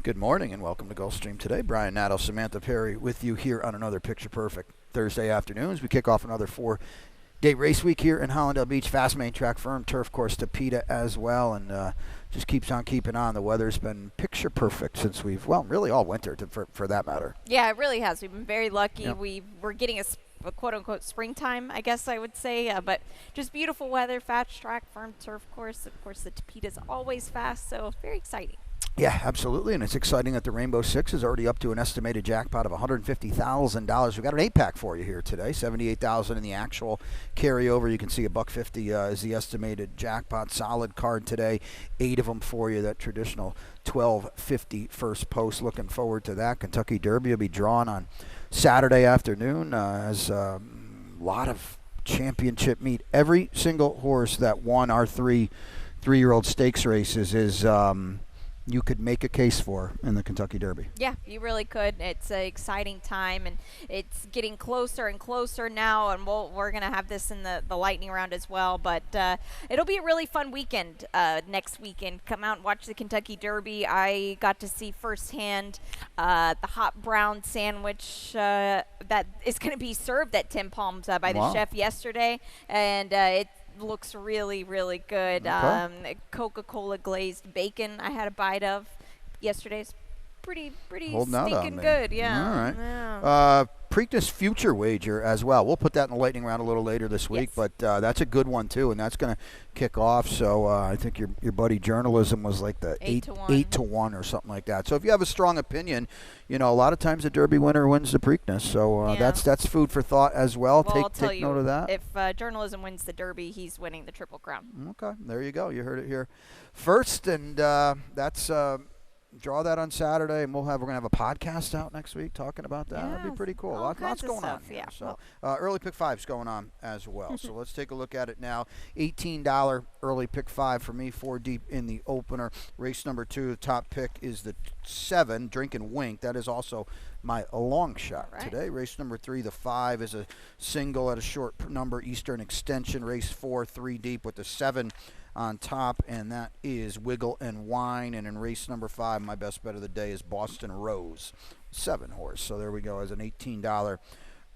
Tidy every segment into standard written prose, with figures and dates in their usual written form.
Good morning and welcome to Gulfstream today. Brian Nadeau, Samantha Perry with you here on another Picture Perfect Thursday afternoon as we kick off another 4-day race week here in Hollandale Beach. Fast main track, firm turf course, Tapeta as well, and just keeps on keeping on. The weather's been picture perfect since really all winter for that matter. Yeah, it really has. We've been very lucky. Yep. We're getting a quote-unquote springtime, I guess I would say, but just beautiful weather, fast track, firm turf course. Of course, the Tapeta's always fast, so very exciting. Yeah, absolutely, and it's exciting that the Rainbow Six is already up to an estimated jackpot of $150,000. We've got an 8-pack for you here today, $78,000 in the actual carryover. You can see $150 is the estimated jackpot. Solid card today, 8 of them for you. That traditional $12.50 first post. Looking forward to that. Kentucky Derby will be drawn on Saturday afternoon as a lot of championship meet. Every single horse that won our three-year-old stakes races is you could make a case for in the Kentucky Derby. Yeah, you really could. It's an exciting time, and it's getting closer and closer now, and we're going to have this in the lightning round as well, but it'll be a really fun weekend next weekend. Come out and watch the Kentucky Derby. I got to see firsthand the hot brown sandwich that is going to be served at Tim Palms by the chef yesterday, and it looks really, really good. Okay. Coca-Cola glazed bacon I had a bite of yesterday's pretty Holding out on stinking me. good. Yeah. All right. Yeah. Preakness future wager as well. We'll put that in the lightning round a little later this week, Yes. but that's a good one too, and that's going to kick off. So I think your buddy Journalism was like the 8 to 1 or something like that. So if you have a strong opinion, a lot of times the Derby winner wins the Preakness. So that's food for thought as well. Well, Take note of that. If Journalism wins the Derby, he's winning the Triple Crown. Okay, there you go. You heard it here first, and that's. Draw that on Saturday, and we're going to have a podcast out next week talking about that. That'd be pretty cool. Lots going on here. Yeah. So early pick 5's going on as well. So let's take a look at it now. $18 early pick 5 for me, 4 deep in the opener. Race number 2, the top pick is the 7, Drink and Wink. That is also my long shot today. Race number 3, the 5 is a single at a short number, Eastern Extension. Race 4, 3 deep with the 7 on top, and that is Wiggle and Wine. And in race number 5, my best bet of the day is Boston Rose, 7 horse. So there we go as an $18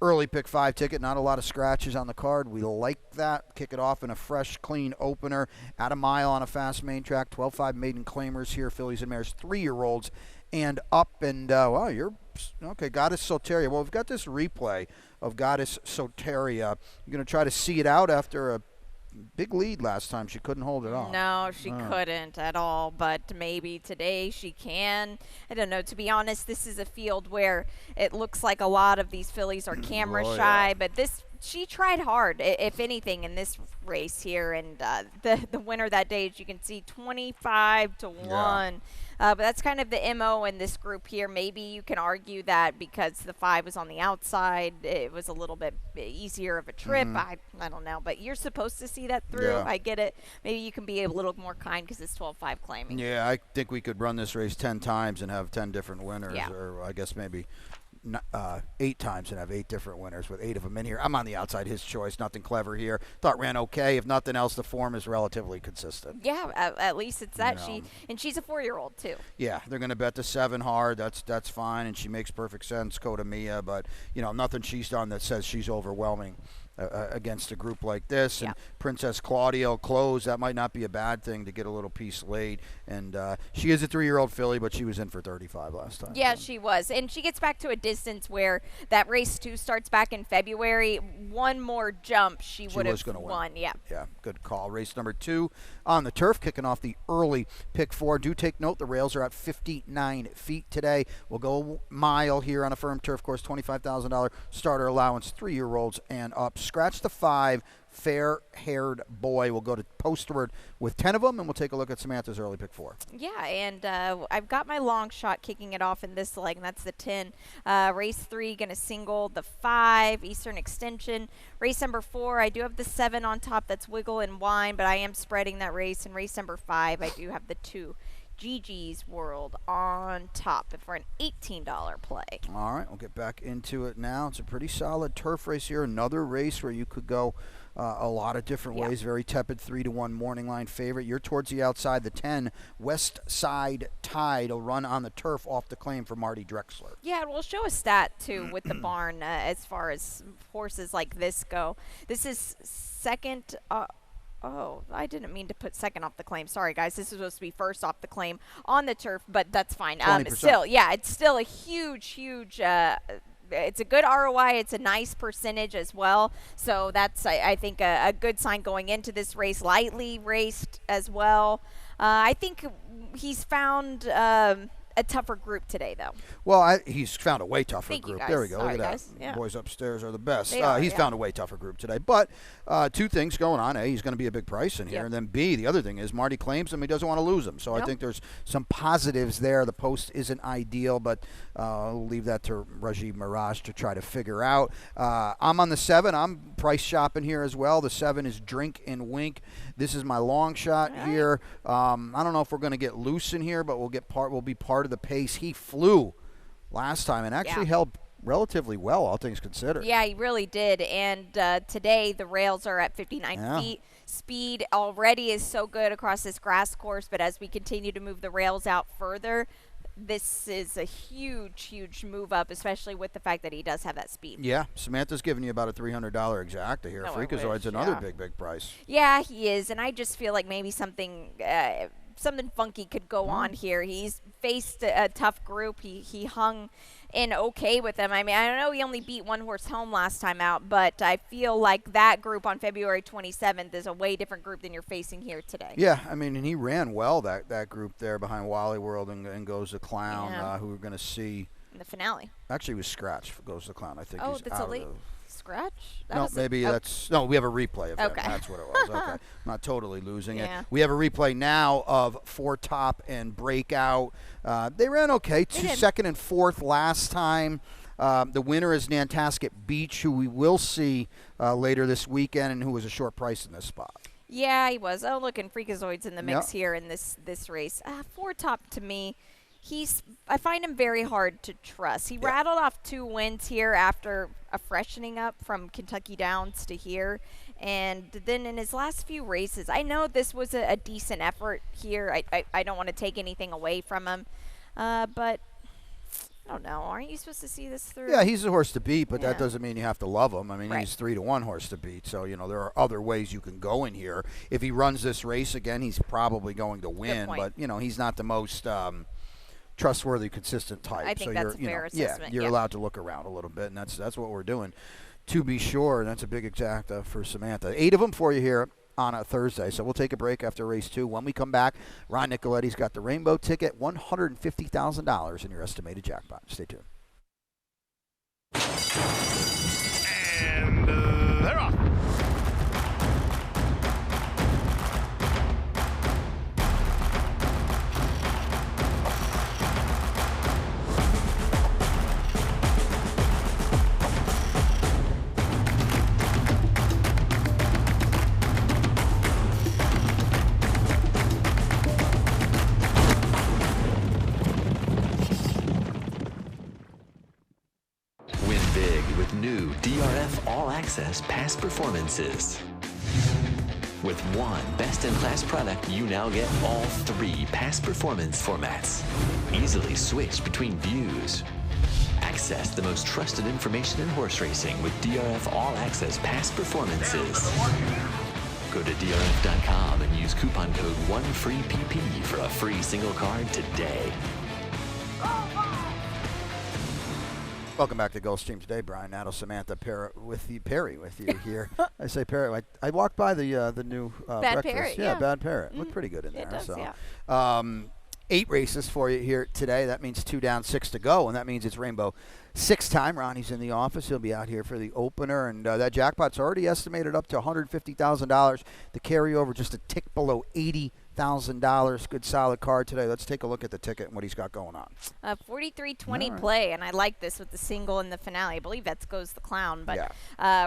early pick 5 ticket. Not a lot of scratches on the card. We like that. Kick it off in a fresh, clean opener at a mile on a fast main track. 12-5 maiden claimers here, fillies and mares, 3-year-olds and up. And you're okay. Goddess Soteria. Well, we've got this replay of Goddess Soteria. You're going to try to see it out after a big lead last time. She couldn't hold it off. No, she couldn't at all, but maybe today she can. I don't know. To be honest, this is a field where it looks like a lot of these fillies are camera shy, but she tried hard, if anything, in this race here, and the winner that day, as you can see, 25 to 1. But that's kind of the MO in this group here. Maybe you can argue that because the 5 was on the outside, it was a little bit easier of a trip. I don't know, but you're supposed to see that through. Yeah. I get it. Maybe you can be a little more kind because it's 12-5 claiming. Yeah, I think we could run this race 10 times and have 10 different winners, or I guess maybe 8 times and have 8 different winners with 8 of them in here. I'm on the outside, his choice. Nothing clever here. Thought ran okay. If nothing else, the form is relatively consistent. Yeah, at least it's that. She's a 4-year-old too. Yeah, they're going to bet the 7 hard. That's fine, and she makes perfect sense, Coda Mia. But nothing she's done that says she's overwhelming against a group like this. And Princess Claudio closed. That might not be a bad thing to get a little piece late. And she is a 3-year-old filly, but she was in for 35 last time. Yeah, she was. And she gets back to a distance where that race 2 starts back in February. One more jump, she would have won. Yeah. Yeah, good call. Race number 2 on the turf, kicking off the early pick 4. Do take note, the rails are at 59 feet today. We'll go mile here on a firm turf course, $25,000 starter allowance, 3-year-olds and up. Scratch the 5, Fair-Haired Boy. We'll go to postward with 10 of them, and we'll take a look at Samantha's early pick 4. Yeah, and I've got my long shot kicking it off in this leg, and that's the 10. Race 3, going to single the 5, Eastern Extension. Race number 4, I do have the 7 on top. That's Wiggle and Wine, but I am spreading that race. And race number 5, I do have the 2. Gigi's World on top for an $18 play. All right, we'll get back into it now. It's a pretty solid turf race here. Another race where you could go a lot of different ways. Very tepid 3-1 morning line favorite. You're towards the outside. The 10 West Side Tide will run on the turf off the claim for Marty Drexler. Yeah, we'll show a stat too with the barn as far as horses like this go. This is second. Oh, I didn't mean to put second off the claim. Sorry, guys. This is supposed to be first off the claim on the turf, but that's fine. 20%. Still, yeah, it's still a huge. It's a good ROI. It's a nice percentage as well. So that's, I think, a good sign going into this race. Lightly raced as well. I think he's found a tougher group today, though. Well, he's found a way tougher Thank you, group. guys. There we go. Sorry, Look at guys. that. Yeah. Boys upstairs are the best. He's found a way tougher group today. But two things going on. A, he's going to be a big price in here. Yep. And then B, the other thing is Marty claims him. He doesn't want to lose him. So I Nope. think there's some positives there. The post isn't ideal, but I'll leave that to Raji Mirage to try to figure out. I'm on the 7. I'm price shopping here as well. The 7 is Drink and Wink. This is my long shot here. I don't know if we're going to get loose in here, but we'll be part of the pace. He flew last time and actually held relatively well, all things considered. Yeah, he really did. And today the rails are at 59 feet. Speed already is so good across this grass course, but as we continue to move the rails out further, this is a huge move up, especially with the fact that he does have that speed. Yeah, Samantha's giving you about a $300 exacta here. Freakazoid's another big price. Yeah, he is, and I just feel like maybe something funky could go on here. He's faced a tough group. He hung in okay with them. I mean, I know he only beat one horse home last time out, but I feel like that group on February 27th is a way different group than you're facing here today. Yeah, I mean, and he ran well, that group there behind Wally World and Goes the Clown, who we're going to see. In the finale. Actually, he was scratched for Goes the Clown. I think he's that's out a late of scratch? we have a replay of that. Okay. That's what it was. Okay. I'm not totally losing it. Yeah. We have a replay now of Four Top and Breakout. They ran okay. Second and fourth last time. The winner is Nantasket Beach, who we will see later this weekend and who was a short price in this spot. Yeah, he was. Oh, look, and Freakazoid's in the mix here in this race. Four Top, to me, I find him very hard to trust. He rattled off 2 wins here after a freshening up from Kentucky Downs to here. And then in his last few races, I know this was a decent effort here. I don't want to take anything away from him. But I don't know. Aren't you supposed to see this through? Yeah, he's a horse to beat, but that doesn't mean you have to love him. I mean, he's 3-1 horse to beat. So, there are other ways you can go in here. If he runs this race again, he's probably going to win. But, he's not the most trustworthy, consistent type. I think that's a fair assessment. You're allowed to look around a little bit, and that's what we're doing, to be sure. And that's a big exacta for Samantha. 8 of them for you here on a Thursday. So we'll take a break after race 2. When we come back, Ron Nicoletti's got the rainbow ticket, $150,000 in your estimated jackpot. Stay tuned. And they're off. Win big with new DRF All Access past performances. With one best-in-class product, you now get all 3 past performance formats. Easily switch between views. Access the most trusted information in horse racing with DRF All Access past performances. Go to DRF.com and use coupon code 1FREEPP for a free single card today. Welcome back to Gulfstream today. Brian Nadeau, Samantha Perry with you here. I say Perry. I walked by the new Bad breakfast. Parrot, Bad Parrot. Looked pretty good in there. It does, so, 8 races for you here today. That means 2 down, 6 to go, and that means it's Rainbow 6 time. Ronnie's in the office. He'll be out here for the opener, and that jackpot's already estimated up to $150,000. The carryover just a tick below $80,000. Good solid card today. Let's take a look at the ticket and what he's got going on. 43-20 play, and I like this with the single in the finale. I believe that goes the clown, but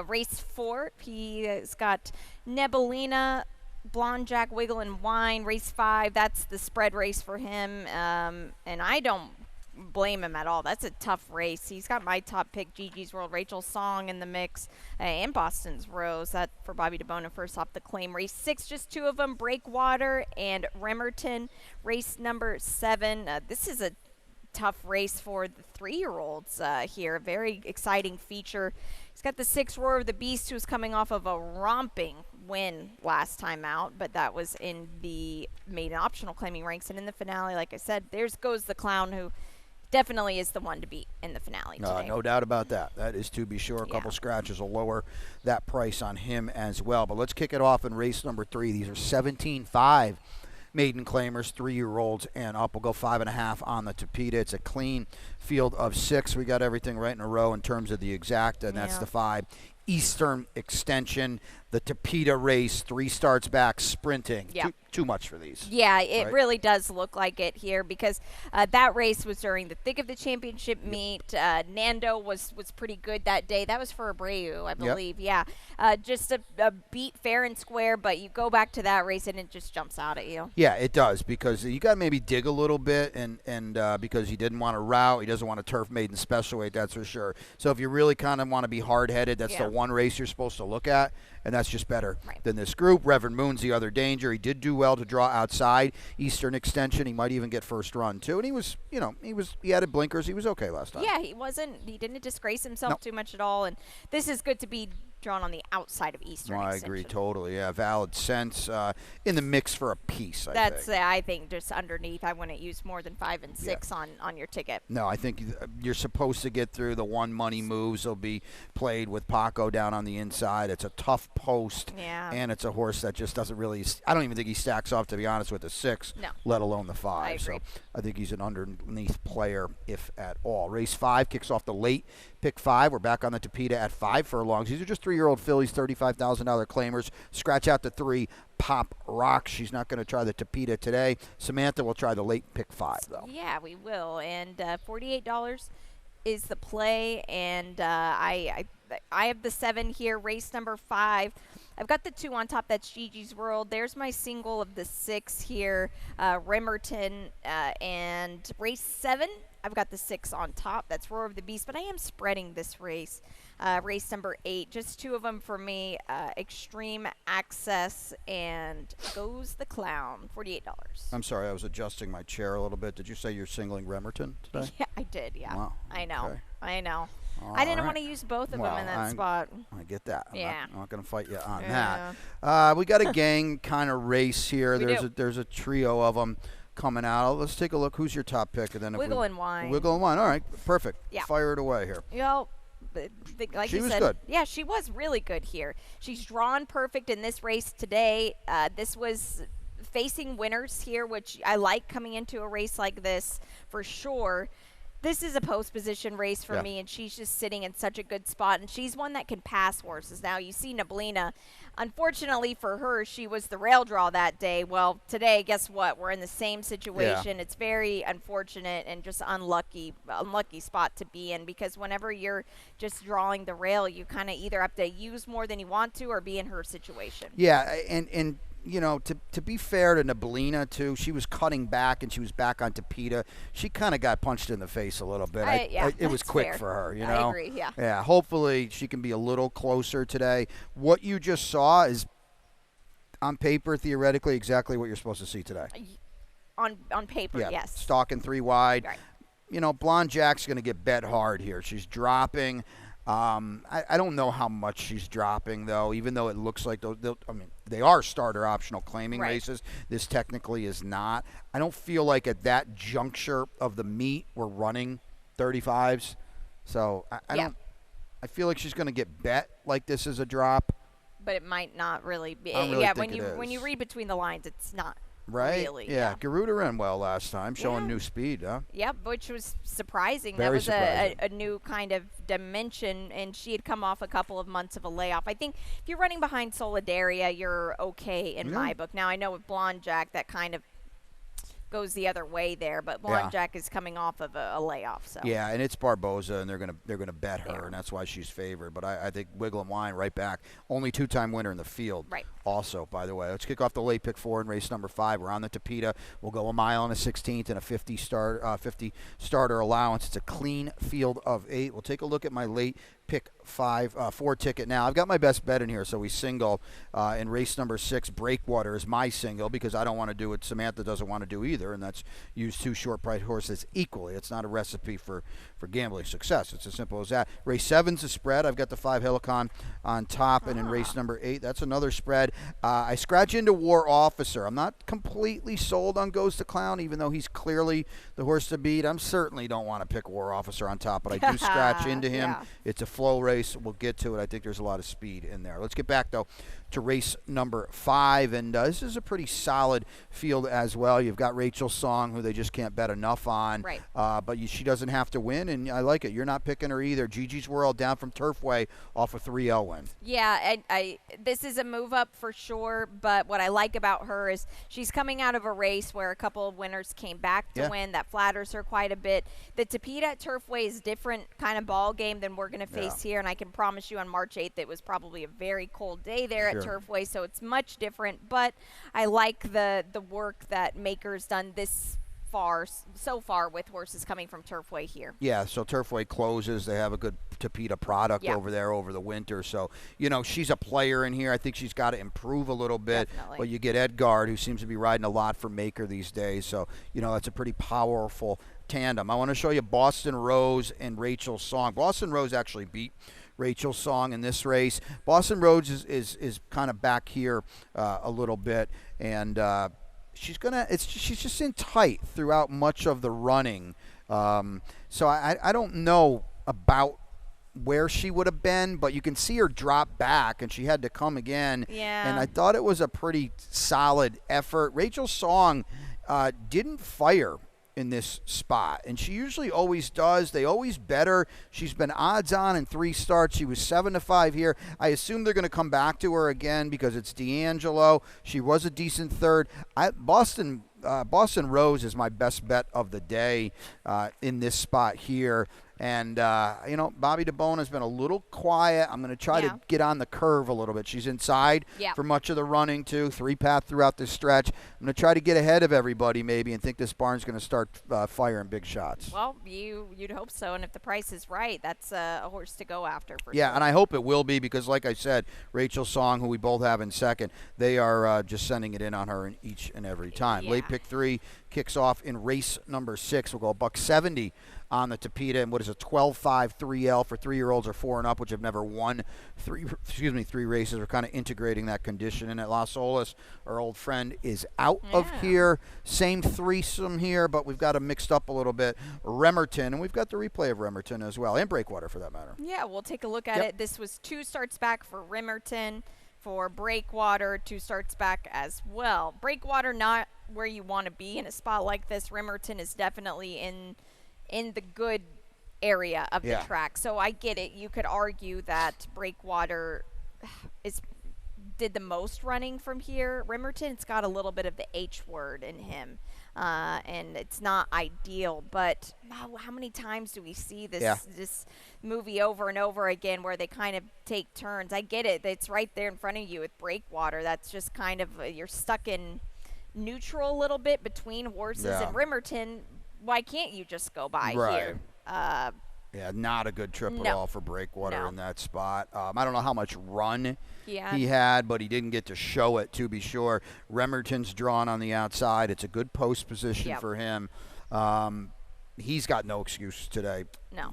race 4, he has got Nebelina, Blonde Jack, Wiggle and Wine. Race 5, that's the spread race for him, and I don't blame him at all. That's a tough race. He's got my top pick, Gigi's World, Rachel Song in the mix, and Boston's Rose. That for Bobby DeBona first off the claim. Race 6, just 2 of them, Breakwater and Remerton. Race number 7. This is a tough race for the 3-year-olds here. Very exciting feature. He's got the 6 Roar of the Beast, who's coming off of a romping win last time out, but that was in the maiden optional claiming ranks. And in the finale, like I said, there's goes the Clown, who definitely is the one to beat in the finale today. No doubt about that. That is to be sure. A couple scratches will lower that price on him as well. But let's kick it off in race number 3. These are 17.5 maiden claimers, 3-year-olds and up. We'll go 5.5 on the Tapeta. It's a clean field of 6. We got everything right in a row in terms of the exacta, and that's the 5 Eastern Extension. The Tapeta race, 3 starts back, sprinting. Too much for these. Yeah, it really does look like it here, because that race was during the thick of the championship meet. Nando was pretty good that day. That was for Abreu, I believe. Yeah, just a beat fair and square, but you go back to that race and it just jumps out at you. Yeah, it does, because you got to maybe dig a little bit, and because he didn't want to route, he doesn't want to turf maiden special weight, that's for sure. So if you really kind of want to be hard-headed, that's the one race you're supposed to look at, and that's just better than this group. Reverend Moon's the other danger. He did do well to draw outside Eastern Extension. He might even get first run too. And he was, he added blinkers. He was okay last time. Yeah, he didn't disgrace himself too much at all. And this is good to be drawn on the outside of Eastern Extension. I agree totally. Yeah, Valid Sense in the mix for a piece. I think just underneath. I wouldn't use more than 5 and 6 on your ticket. No, I think you're supposed to get through the one money moves. Will be played with Paco down on the inside. It's a tough post, and it's a horse that just doesn't really. I don't even think he stacks off, to be honest, with the 6, let alone the 5. I agree. So I think he's an underneath player, if at all. Race 5 kicks off the late pick 5. We're back on the Tapeta at 5 furlongs. These are just 3-year-old fillies, $35,000 claimers. Scratch out the 3, Pop Rock. She's not going to try the Tapeta today. Samantha will try the late pick 5, though. Yeah, we will. And $48 is the play. And I have the 7 here, race number 5. I've got the 2 on top. That's Gigi's World. There's my single of the 6 here, Remerton. And race 7, I've got the 6 on top. That's Roar of the Beast. But I am spreading this race. Race number 8, just 2 of them for me. Extreme Access and Goes the Clown, $48. I'm sorry, I was adjusting my chair a little bit. Did you say you're singling Remerton today? Yeah, I did, yeah. Wow. I know. Okay. I know. I didn't want to use both of them in that spot. I get that. I'm not going to fight you on Yeah. that. We got a gang kind of race here. We There's a trio of them coming out. Let's take a look. Who's your top pick? And then Wiggle and Wine. Wiggle and Wine. All right, perfect. Yeah. Fire it away here. Like she you was said, good. Yeah, she was really good here. She's drawn perfect in this race today. This was facing winners here, which I like coming into a race like this for sure. This is a post position race for me, and she's just sitting in such a good spot, and she's one that can pass horses. Now, you see Nablina. Unfortunately for her, she was the rail draw that day. Well, today, guess what? We're in the same situation. It's very unfortunate and just unlucky spot to be in, because whenever you're just drawing the rail, you kind of either have to use more than you want to or be in her situation. Yeah, and to be fair to Nablina, too, she was cutting back and she was back on Tapeta. She kind of got punched in the face a little bit. It was quick fair. for her, I agree, yeah. Yeah, hopefully she can be a little closer today. What you just saw is, on paper, theoretically, exactly what you're supposed to see today. On paper, yes. Stalking 3 wide. Right. Blonde Jack's going to get bet hard here. She's dropping. I don't know how much she's dropping, though, even though it looks like they are starter optional claiming races. This technically is not. I don't feel like at that juncture of the meet we're running 35s. So I feel like she's going to get bet like this is a drop. But it might not really be. I don't really think when you read between the lines, it's not. Right? Really, yeah. Garuda ran well last time, showing new speed, huh? Yep, which was surprising. Very surprising. A new kind of dimension, and she had come off a couple of months of a layoff. I think if you're running behind Solidaria, you're okay in my book. Now, I know with Blonde Jack, that kind of goes the other way there. But Blonde Jack is coming off of a layoff. So yeah, and it's Barboza, and they're gonna bet her, and that's why she's favored. But I think Wiggle and Wine right back, only 2-time winner in the field. Right. Also, by the way, let's kick off the late pick 4 in race number 5. We're on the Tapeta. We'll go a mile and a 16th and a 50 starter allowance. It's a clean field of 8. We'll take a look at my late pick 4 ticket now. I've got my best bet in here, so we single in race number 6. Breakwater is my single because I don't want to do what Samantha doesn't want to do either, and that's use 2 short price horses equally. It's not a recipe for gambling success. It's as simple as that. Race 7's a spread. I've got the 5 Helicon on top, and in race number 8, that's another spread. I scratch into War Officer. I'm not completely sold on Goes to Clown, even though he's clearly the horse to beat. I certainly don't want to pick War Officer on top, but I do scratch into him. Yeah. It's a flow race. We'll get to it. I think there's a lot of speed in there. Let's get back, though, to race number 5, and this is a pretty solid field as well. You've got Rachel Song, who they just can't bet enough on, right. But she doesn't have to win, and I like it. You're not picking her either. Gigi's World down from Turfway off a 3-0 win. Yeah, this is a move up for sure, but what I like about her is she's coming out of a race where a couple of winners came back to win. That flatters her quite a bit. The Tapeta at Turfway is different kind of ball game than we're going to face here, and I can promise you on March 8th it was probably a very cold day there at Turfway, so it's much different, but I like the work that Maker's done so far with horses coming from Turfway here. Yeah, so Turfway closes. They have a good Tapeta product over there over the winter. So, she's a player in here. I think she's got to improve a little bit. Definitely. But you get Edgard, who seems to be riding a lot for Maker these days. So, that's a pretty powerful tandem. I want to show you Boston Rose and Rachel Song. Boston Rose actually beat Rachel Song in this race. Boston Rose is kind of back here a little bit, and she's just in tight throughout much of the running. So I don't know about where she would have been, but you can see her drop back, and she had to come again. Yeah. And I thought it was a pretty solid effort. Rachel Song didn't fire in this spot, and she usually always does. They always bet her. She's been odds on in 3 starts. She was 7-5 here. I assume they're going to come back to her again because it's D'Angelo. She was a decent third. Boston Rose is my best bet of the day in this spot here. And, Bobby DeBona has been a little quiet. I'm going to try to get on the curve a little bit. She's inside for much of the running, too. 3-path throughout this stretch. I'm going to try to get ahead of everybody, maybe, and think this barn's going to start firing big shots. Well, you'd hope so. And if the price is right, that's a horse to go after for sure. Yeah, and I hope it will be because, like I said, Rachel Song, who we both have in second, they are just sending it in on her in each and every time. Yeah. Late pick 3 kicks off in race number 6. We'll go $170 on the Tapeta, and what is a 12-5 3L for 3-year-olds or 4 and up, which have never won 3 races. We're kind of integrating that condition in at Las Olas. Our old friend is out of here. Same threesome here, but we've got them mixed up a little bit. Remerton, and we've got the replay of Remerton as well, and Breakwater for that matter. Yeah, we'll take a look at it. This was 2 starts back for Remerton. For Breakwater, 2 starts back as well. Breakwater not where you want to be in a spot like this. Remerton is definitely in the good area of the track. So I get it. You could argue that Breakwater did the most running from here. Remerton's got a little bit of the H word in him. And it's not ideal, but how many times do we see this movie over and over again where they kind of take turns? I get it. It's right there in front of you with Breakwater. That's just kind of you're stuck in neutral a little bit between horses and Remerton. Why can't you just go by here? Yeah, not a good trip at all for Breakwater in that spot. I don't know how much run he had, but he didn't get to show it, to be sure. Remerton's drawn on the outside. It's a good post position for him. He's got no excuse today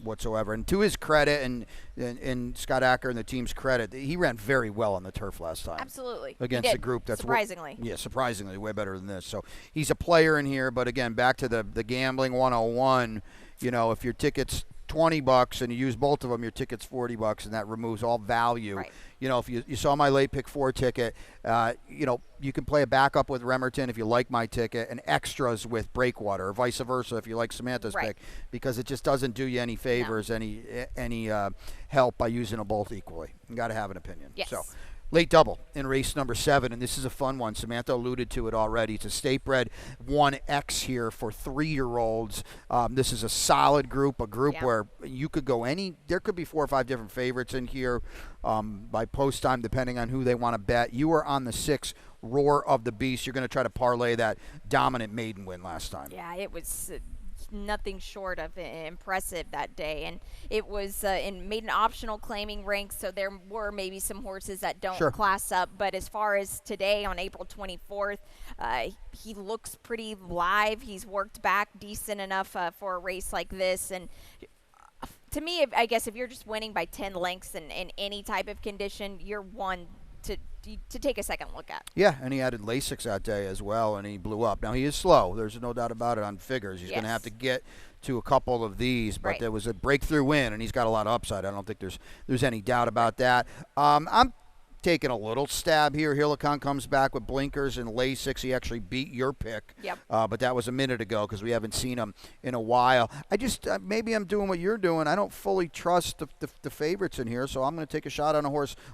whatsoever. And to his credit and Scott Acker and the team's credit, he ran very well on the turf last time. Absolutely. Against the group that's surprisingly. Surprisingly way better than this. So he's a player in here, but again, back to the gambling 101, if your ticket's $20 and you use both of them, your ticket's $40, and that removes all value. Right. If you saw my late pick 4 ticket, you can play a backup with Remerton if you like my ticket, and extras with Breakwater, or vice versa if you like Samantha's pick, because it just doesn't do you any favors, any help by using them both equally. You got to have an opinion. Yes. So Late double in race number 7, and this is a fun one. Samantha alluded to it already. It's a state bred 1X here for 3-year-olds. This is a solid group, where you could go there could be 4 or 5 different favorites in here by post time, depending on who they want to bet. You are on the 6, Roar of the Beast. You're going to try to parlay that dominant maiden win last time. Yeah, it was nothing short of impressive that day, and it was made an optional claiming ranks, so there were maybe some horses that don't class up, but as far as today on April 24th, he looks pretty live. He's worked back decent enough for a race like this, and to me, I guess if you're just winning by 10 lengths in any type of condition, you're one to take a second look at. Yeah, and he added Lasix that day as well, and he blew up. Now, he is slow. There's no doubt about it on figures. He's going to have to get to a couple of these, but there was a breakthrough win, and he's got a lot of upside. I don't think there's any doubt about that. I'm taking a little stab here. Helicon comes back with blinkers and Lasix. He actually beat your pick, but that was a minute ago because we haven't seen him in a while. I just maybe I'm doing what you're doing. I don't fully trust the favorites in here, so I'm going to take a shot on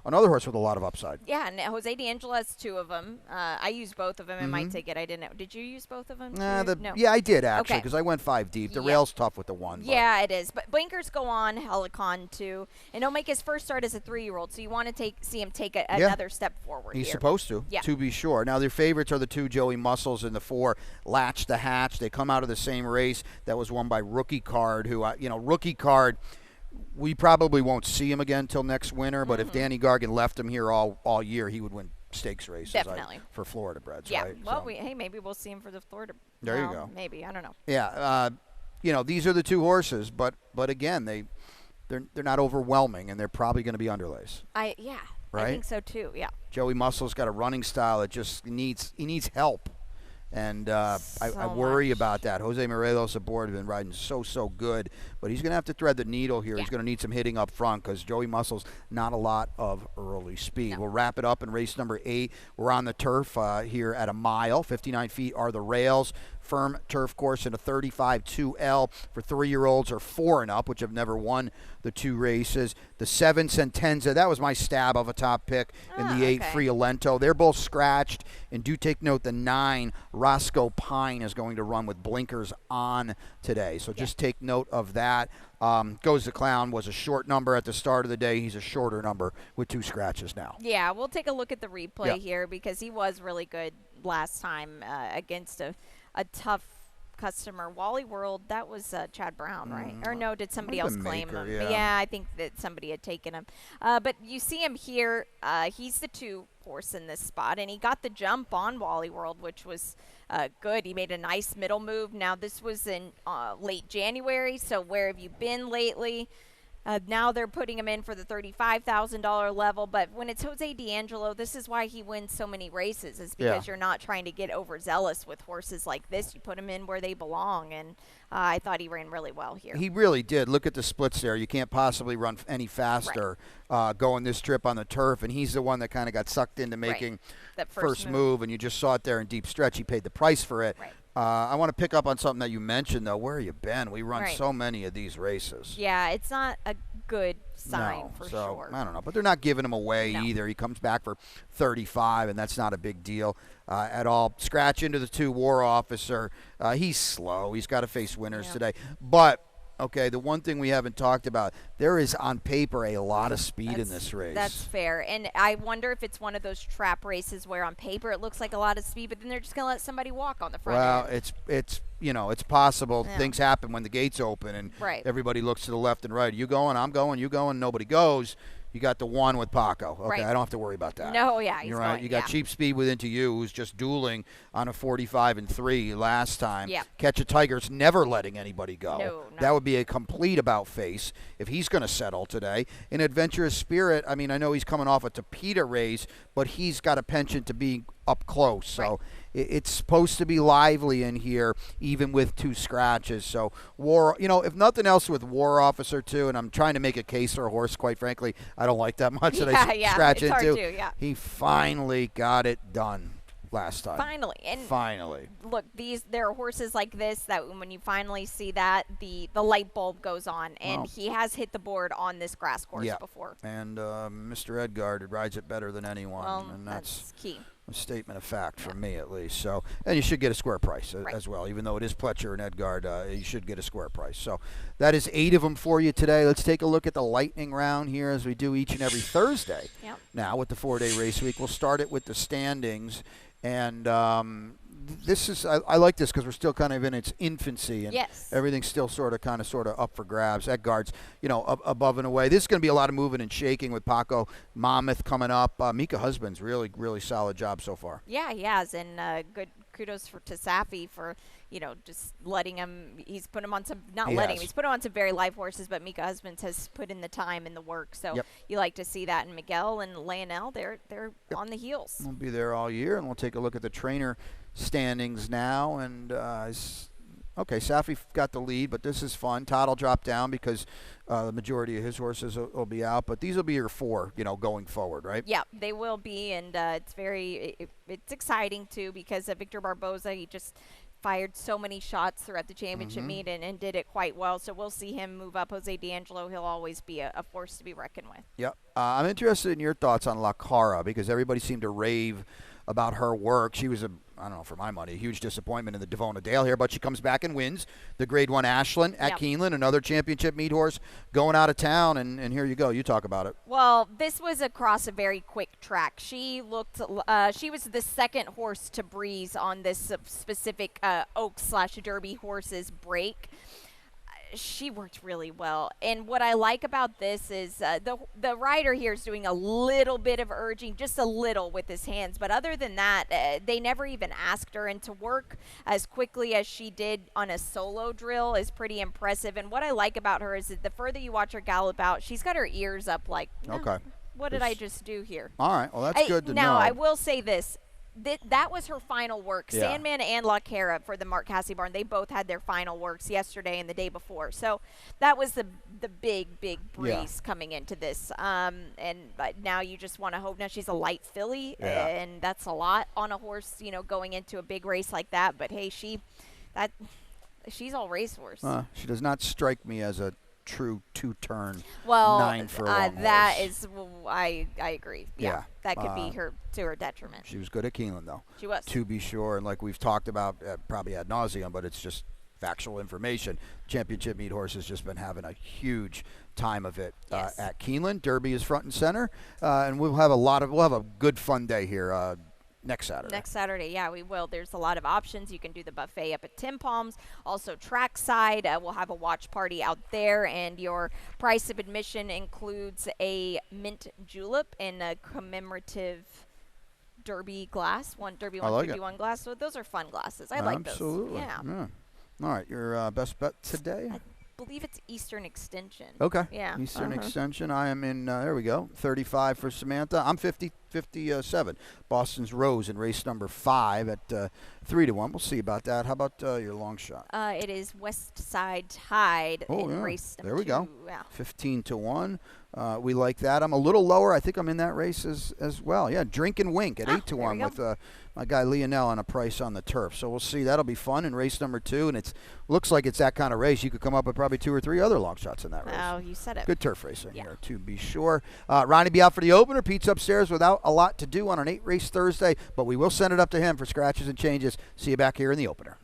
another horse with a lot of upside. Yeah, and Jose D'Angelo has 2 of them. I used both of them in my ticket. I didn't know. Did you use both of them? No. Yeah, I did actually because I went 5 deep. The rail's tough with the 1. Yeah, it is. But blinkers go on Helicon too, and he'll make his first start as a 3-year-old. So you want to see him take another step forward. He's supposed to be sure. Now, their favorites are the 2 Joey Muscles and the 4 Latch the Hatch. They come out of the same race that was won by Rookie Card, who, Rookie Card, we probably won't see him again until next winter, but if Danny Gargan left him here all year, he would win stakes races. Definitely. For Florida breds, yeah. right? Well, maybe we'll see him for the Florida. There you go. Maybe. I don't know. Yeah. These are the 2 horses, but again, they're not overwhelming, and they're probably going to be underlays. Right? I think so too. Yeah. Joey Muscle's got a running style that just needs help, and I worry about that. Jose Morelos aboard has been riding so good, but he's going to have to thread the needle here. He's going to need some hitting up front because Joey Muscle's not a lot of early speed. We'll wrap it up in race number 8. We're on the turf here at a mile. 59 feet are the rails. Firm turf course in a 35-2L for 3-year-olds or 4 and up, which have never won the 2 races. The 7 Sentenza, that was my stab of a top pick in the 8 Friolento. They're both scratched, and do take note the 9 Roscoe Pine is going to run with blinkers on today. So just take note of that. Goes the Clown was a short number at the start of the day. He's a shorter number with 2 scratches now. Yeah, we'll take a look at the replay here because he was really good last time against a tough customer. Wally World, that was Chad Brown, right? Or no, did somebody else claim him? Yeah, I think that somebody had taken him. But you see him here. He's the 2 horse in this spot, and he got the jump on Wally World, which was good. He made a nice middle move. Now, this was in late January, so where have you been lately? Now they're putting him in for the $35,000 level, but when it's Jose D'Angelo, this is why he wins so many races, is because you're not trying to get overzealous with horses like this. You put them in where they belong, and I thought he ran really well here. He really did. Look at the splits there. You can't possibly run any faster going this trip on the turf, and he's the one that kind of got sucked into making that first move, and you just saw it there in deep stretch. He paid the price for it. I want to pick up on something that you mentioned, though. Where have you been? We run so many of these races. Yeah, it's not a good sign for sure. I don't know, but they're not giving him away either. He comes back for 35, and that's not a big deal at all. Scratch into the 2 War Officer. He's slow. He's got to face winners today. But okay, the one thing we haven't talked about, there is on paper a lot of speed in this race. That's fair. And I wonder if it's one of those trap races where on paper it looks like a lot of speed, but then they're just going to let somebody walk on the front end. Well, it's possible. Things happen when the gates open and everybody looks to the left and right. You going, I'm going, you going, nobody goes. You got the 1 with Paco. Okay, I don't have to worry about that. No, he's You're right. You got Cheap Speed with Into You, who's just dueling on a 45-3 last time. Catch a Tiger's never letting anybody go. No. That would be a complete about face if he's going to settle today. In Adventurous Spirit, I mean, I know he's coming off a Tapeta race, but he's got a penchant to being up close. So it's supposed to be lively in here, even with 2 scratches. So if nothing else with War Officer too, and I'm trying to make a case for a horse, quite frankly, I don't like that much that I scratch it's into. Hard to, He finally got it done last time. Finally. And finally. Look, there are horses like this that when you finally see that, the light bulb goes on, and he has hit the board on this grass course before. And Mr. Edgard rides it better than anyone, Well, and that's key. a statement of fact from me, at least. So, and you should get a square price Right. as well. Even though it is Pletcher and Edgard, you should get a square price. So that is 8 of them for you today. Let's take a look at the lightning round here, as we do each and every Thursday. Yep. Now with the 4-day race week, we'll start it with the standings. And this is I like this because we're still kind of in its infancy, and everything's still sort of up for grabs. Edgard's, above and away. This is going to be a lot of moving and shaking with Paco Monmouth coming up. Mika Husband's really solid job so far. Yeah, he has, and good kudos to Safi for just letting him. He's put him on some he's put him on some very live horses, but Mika Husbands has put in the time and the work. So you like to see that. And Miguel and Lionel, they're on the heels. We'll be there all year, and we'll take a look at the trainer standings now. And okay, Safi got the lead, but this is fun. Todd will drop down because the majority of his horses will be out, but these will be your 4, going forward, right? Yeah, they will be, and it's exciting too because Victor Barboza, he just fired so many shots throughout the championship meet and did it quite well. So we'll see him move up. Jose D'Angelo, he'll always be a force to be reckoned with. Yep. I'm interested in your thoughts on La Cara because everybody seemed to rave about her work. She was I don't know, for my money, a huge disappointment in the Devona Dale here, but she comes back and wins the Grade 1 Ashland at Keeneland, another championship meet horse going out of town, and here you go. You talk about it. Well, this was across a very quick track. She was the second horse to breeze on this specific Oaks/Derby horses break. She worked really well, and what I like about this is the rider here is doing a little bit of urging, just a little with his hands, but other than that, they never even asked her, and to work as quickly as she did on a solo drill is pretty impressive. And what I like about her is that the further you watch her gallop out, she's got her ears up like, okay, what did I just do here? All right, well, that's good to know. Now, I will say this. That was her final work. Yeah. Sandman and La Cara for the Mark Casse barn, they both had their final works yesterday and the day before. So that was the big breeze coming into this. But now you just want to hope. Now she's a light filly, and that's a lot on a horse, going into a big race like that. But hey, she's all racehorse. She does not strike me as a true 2-turn 9 for a long that horse. is, I agree. Yeah, that could be to her detriment. She was good at Keeneland, though. She was, to be sure, and like we've talked about probably ad nauseum, but it's just factual information. Championship meet horse has just been having a huge time of it at Keeneland. Derby is front and center, and we'll have a good fun day here. Next Saturday. Yeah, we will. There's a lot of options. You can do the buffet up at Tim Palms. Also, trackside. We'll have a watch party out there, and your price of admission includes a mint julep and a commemorative Derby glass, Derby 151 glass. So those are fun glasses. I like those. Absolutely. Yeah. All right, your best bet today? I believe it's Eastern Extension. Okay. Yeah. Eastern Extension. I am in, there we go, 35 for Samantha. I'm 57. Boston's Rose in race number 5 at 3-1. We'll see about that. How about your long shot? It is West Side Tide in race number 2. There we go. Yeah. 15-1. We like that. I'm a little lower. I think I'm in that race as well. Yeah, Drink and Wink at 8-1 with my guy Lionel on a price on the turf. So we'll see. That'll be fun in race number 2, and it looks like it's that kind of race. You could come up with probably 2 or 3 other long shots in that race. Oh, you said it. Good turf racing here, to be sure. Ronnie be out for the opener. Pete's upstairs without a lot to do on an 8-race Thursday, but we will send it up to him for scratches and changes. See you back here in the opener.